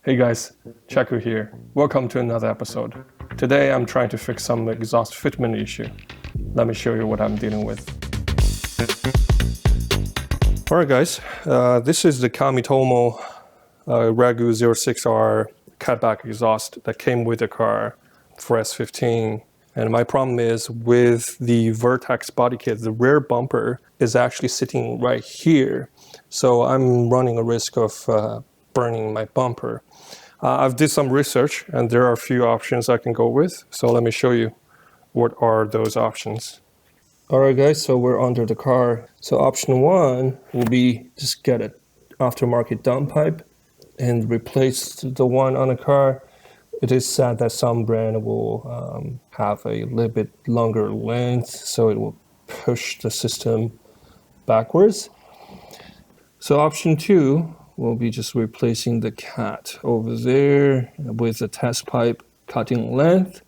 Hey guys, Chaku here. Welcome to another episode. Today I'm trying to fix some exhaust fitment issue. Let me show you what I'm dealing with. Alright guys, this is the Tomei Ragu 06R cutback exhaust that came with the car for S15. And my problem is with the Vertex body kit, the rear bumper is actually sitting right here. So I'm running a risk of burning my bumper. I've did some research and there are a few options I can go with. So let me show you what are those options. Alright guys, so we're under the car. So option one will be just get an aftermarket dump pipe and replace the one on the car. It is said that some brand will have a little bit longer length, so it will push the system backwards. So option two will be just replacing the cat over there with a test pipe cutting length,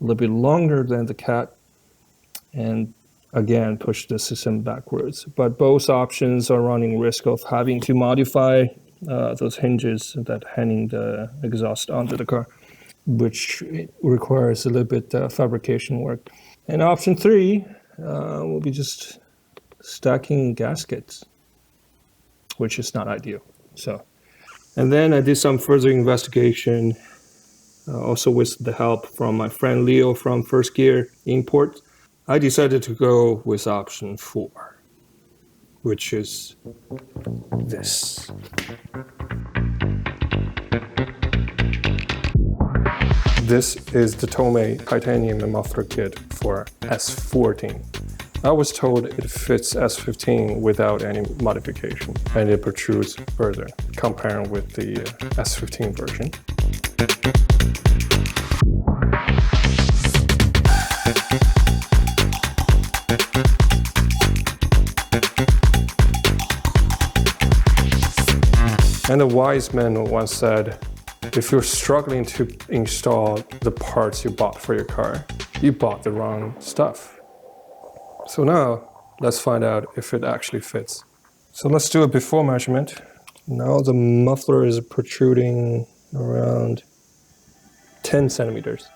a little bit longer than the cat, and again push the system backwards. But both options are running risk of having to modify those hinges that hanging the exhaust onto the car, which requires a little bit fabrication work. And option three will be just stacking gaskets, which is not ideal. So, and then I did some further investigation, also with the help from my friend Leo from First Gear Import. I decided to go with option 4, which is this. This is the Tomei titanium muffler kit for S14. I was told it fits S15 without any modification, and it protrudes further, comparing with the S15 version. And a wise man once said, if you're struggling to install the parts you bought for your car, you bought the wrong stuff. So now, let's find out if it actually fits. So let's do a before measurement. Now the muffler is protruding around 10 centimeters.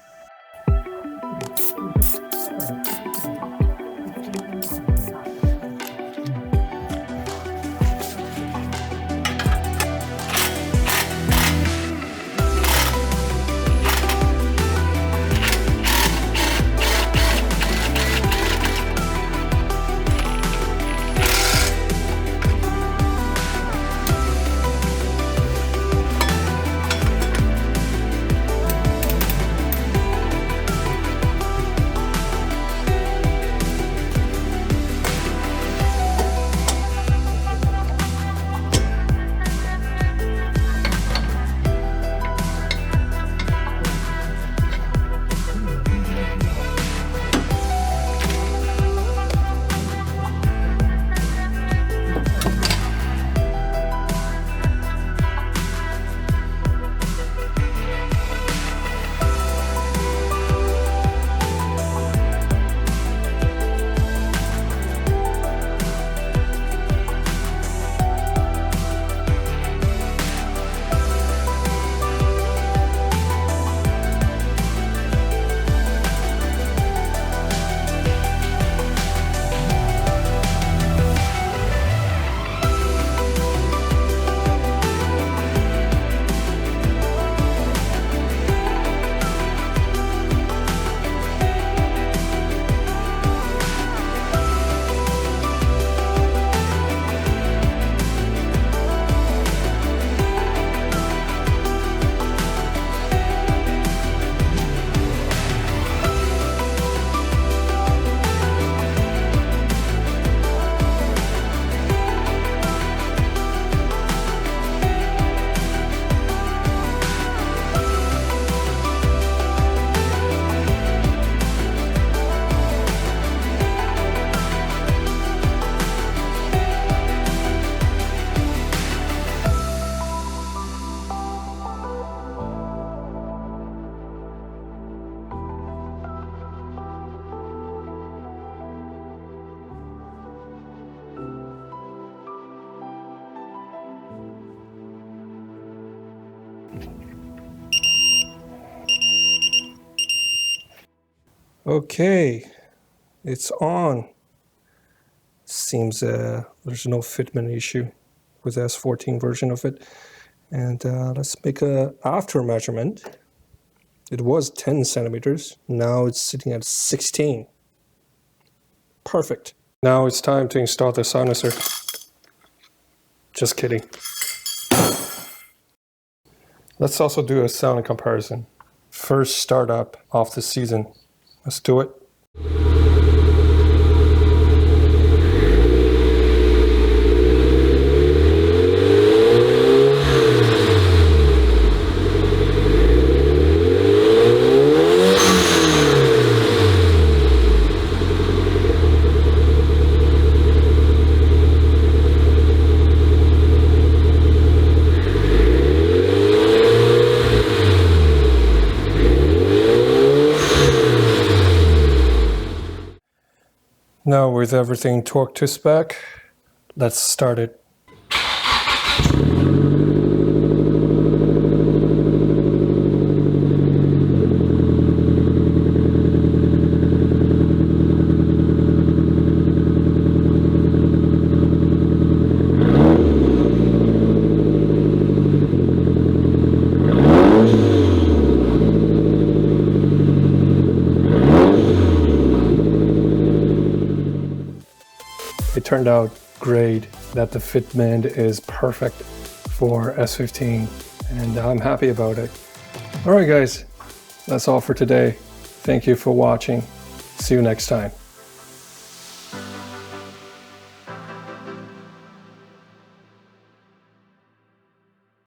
Okay, it's on. Seems there's no fitment issue with the S14 version of it. And let's make a after measurement. It was 10 centimeters. Now it's sitting at 16. Perfect. Now it's time to install the silencer. Just kidding. Let's also do a sound comparison. First startup of the season. Let's do it. Now with everything torqued to spec, let's start it. It turned out great, that the fitment is perfect for S15, and I'm happy about it. Alright guys, that's all for today. Thank you for watching. See you next time.